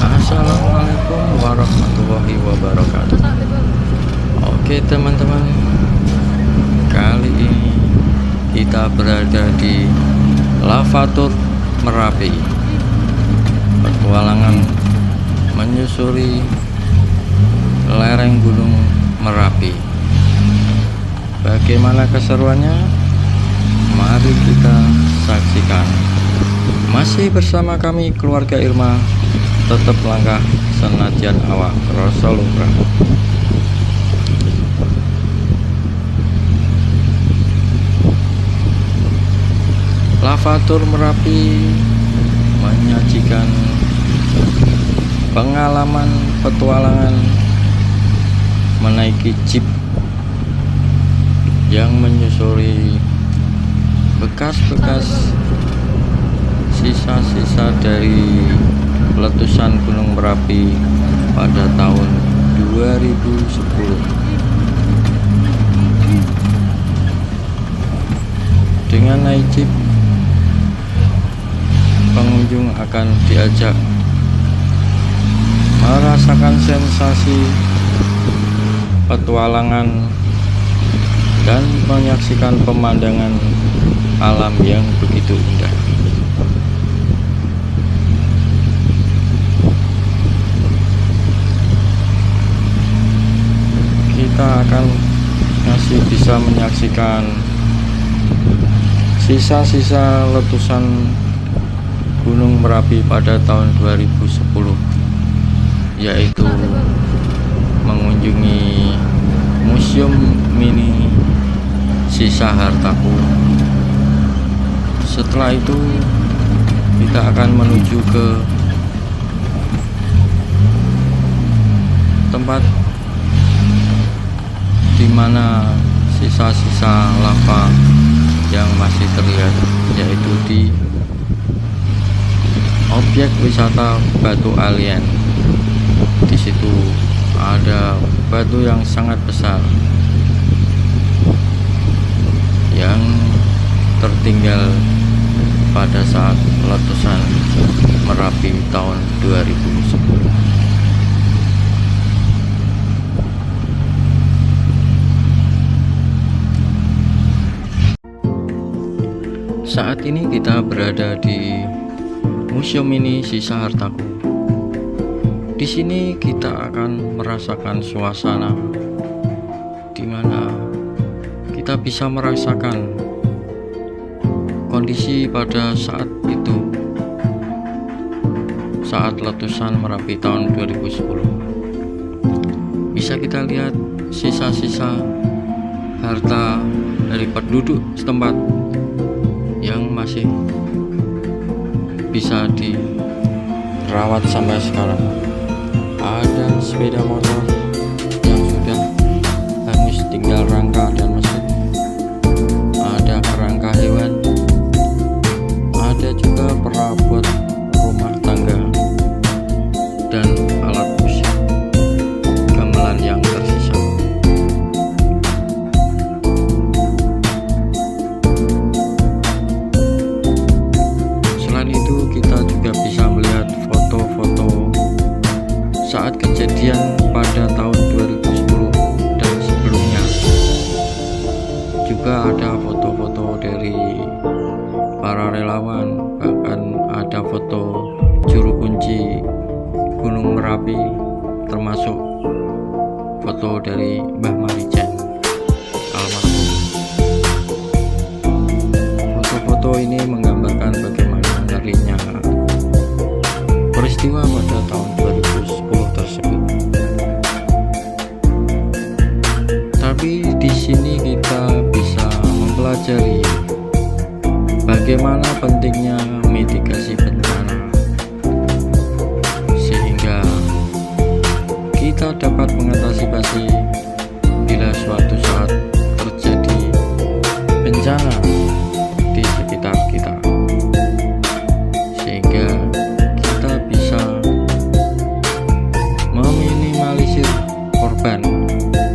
Assalamualaikum warahmatullahi wabarakatuh. Oke teman-teman, kali ini kita berada di Lavatur Merapi, petualangan menyusuri lereng Gunung Merapi. Bagaimana keseruannya? Mari kita saksikan. Masih bersama kami keluarga Irma, tetap langkah senajan awak rasa lumrah. Lavatur Merapi menyajikan pengalaman petualangan menaiki jeep yang menyusuri bekas-bekas sisa-sisa dari letusan Gunung Merapi pada tahun 2010. Dengan naik jeep, pengunjung akan diajak merasakan sensasi petualangan dan menyaksikan pemandangan alam yang begitu indah. Kita akan masih bisa menyaksikan sisa-sisa letusan Gunung Merapi pada tahun 2010, yaitu mengunjungi Museum Mini Sisa Hartaku. Setelah itu kita akan menuju ke tempat di mana sisa-sisa lava yang masih terlihat, yaitu di objek wisata Batu Alien. Di situ ada batu yang sangat besar yang tertinggal pada saat letusan Merapi tahun 2010. Saat ini kita berada di Museum Mini Sisa Hartaku. Di sini kita akan merasakan suasana di mana kita bisa merasakan kondisi pada saat itu, saat letusan Merapi tahun 2010. Bisa kita lihat sisa-sisa harta dari penduduk setempat yang masih bisa dirawat sampai sekarang. Ada sepeda motor yang sudah hangus, tinggal rangka dan mesin. Ada kerangka hewan. Ada juga perabot rumah tangga dan alat musik gamelan yang tersisa. Selain itu, kita juga bisa melihat foto-foto saat kejadian pada tahun 2010 dan sebelumnya. Juga ada foto-foto dari para relawan, bahkan ada foto juru kunci Gunung Merapi, termasuk foto dari Mbah Marijan almarhum. Foto-foto ini menggambarkan bagaimana ngerinya peristiwa pada tahun 2010 tersebut. Tapi di sini kita bisa mempelajari bagaimana pentingnya mitigasi bencana, sehingga kita dapat mengatasi bila suatu saat terjadi bencana di sekitar kita, sehingga kita bisa meminimalisir korban,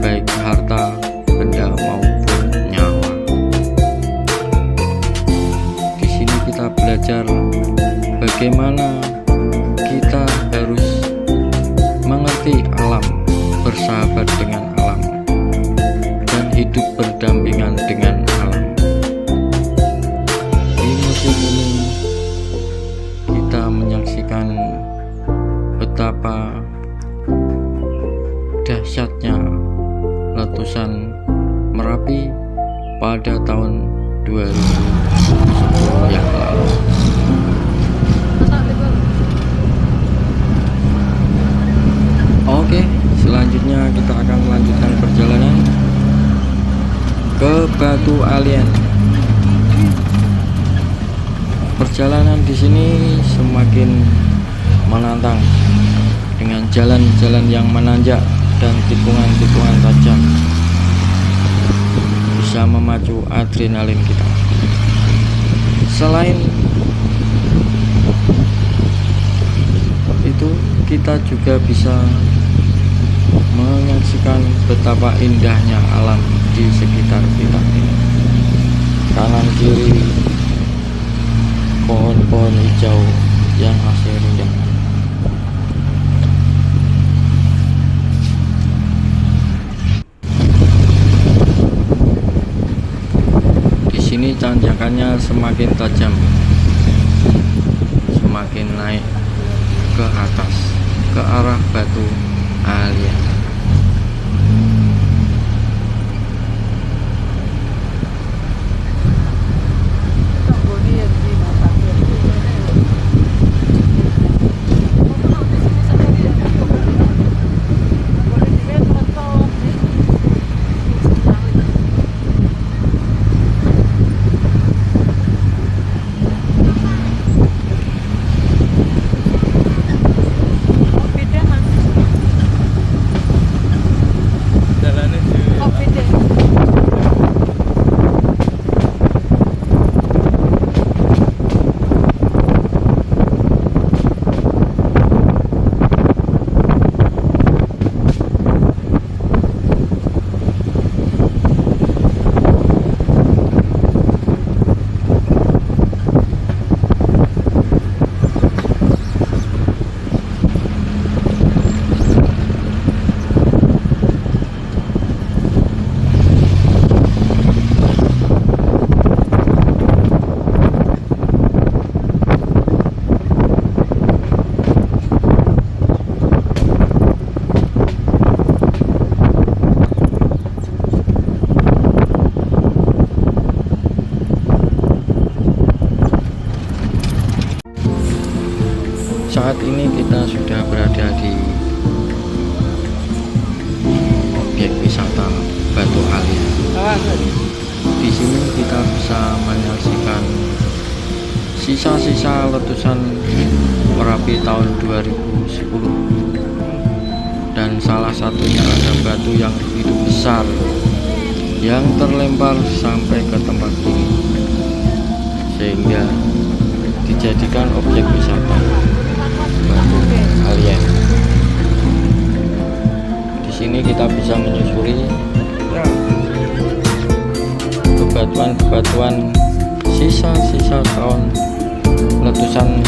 baik harta, benda maupun nyawa. Di sini kita belajar betapa dahsyatnya letusan Merapi pada tahun 2010 yang lalu. Oke, selanjutnya kita akan melanjutkan perjalanan ke Batu Alien. Perjalanan di sini semakin menantang dengan jalan-jalan yang menanjak dan tikungan-tikungan tajam, bisa memacu adrenalin kita. Selain itu, kita juga bisa menyaksikan betapa indahnya alam di sekitar kita ini. Kanan kiri pohon-pohon hijau yang masih rindang. Di sini tanjakannya semakin tajam, semakin naik ke atas, ke arah Batu Alien. Saat ini kita sudah berada di objek wisata Batu Alien. Di sini kita bisa menyaksikan sisa-sisa letusan Merapi tahun 2010, dan salah satunya ada batu yang begitu besar yang terlempar sampai ke tempat ini, sehingga dijadikan objek wisata Batu Alien. Di sini kita bisa menyusuri bebatuan-bebatuan sisa-sisa tahun letusan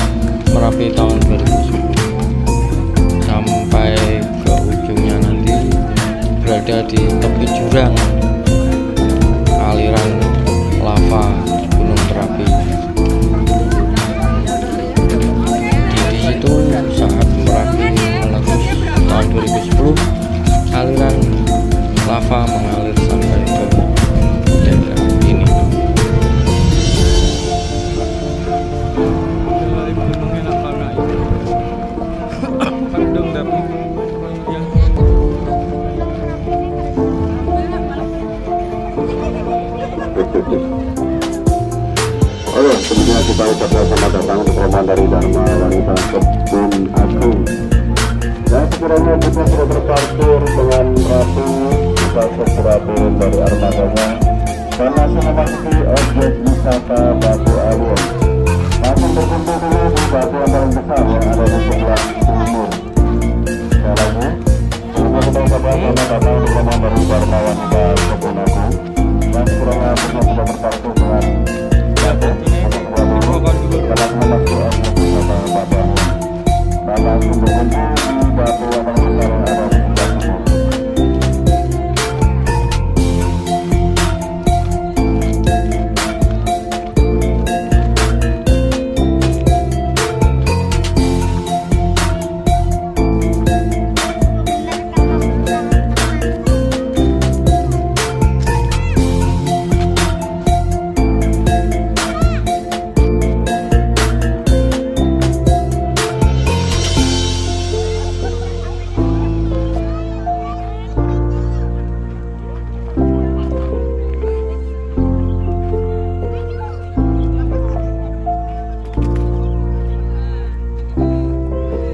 Merapi tahun 2010 sampai ke ujungnya nanti berada di tepi jurang aliran lava Gunung Merapi. Di situ saat Merapi meletus tahun 2010, aliran lava mengalir sampai ke daerah ini. Oke, sebelumnya kita ucapkan selamat datang untuk rombongan dari Dharma Wanita Kebun Agung. Dan sekiranya kita sudah berpartur dengan Ratu, kita segera turun dari armadanya karena sudah memasuki objek wisata Batu Alien. Langsung berkumpul dulu di batu yang paling besar yang ada di sebelah timur. Caranya, sebelumnya kita ucapkan selamat datang untuk rombongan dari Dharma Wanita Kebun Agung. Dan sekiranya kita sudah berpartur dengan Ratu, karena memasuki objek wisata Batu Alien. Dan langsung berkumpul di batu yang paling besar yang ada di sebelah timur.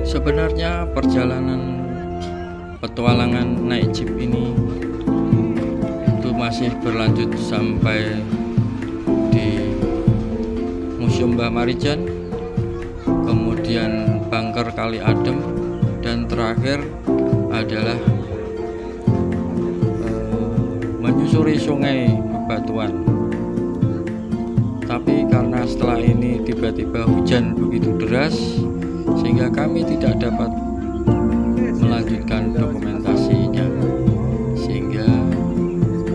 Sebenarnya perjalanan petualangan naik jeep ini itu masih berlanjut sampai di Museum Mbah Marijan, kemudian Bangker Kali Adem, dan terakhir adalah menyusuri Sungai Bebatuan. Tapi karena setelah ini tiba-tiba hujan begitu deras, sehingga kami tidak dapat melanjutkan dokumentasinya, sehingga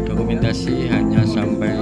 dokumentasi hanya sampai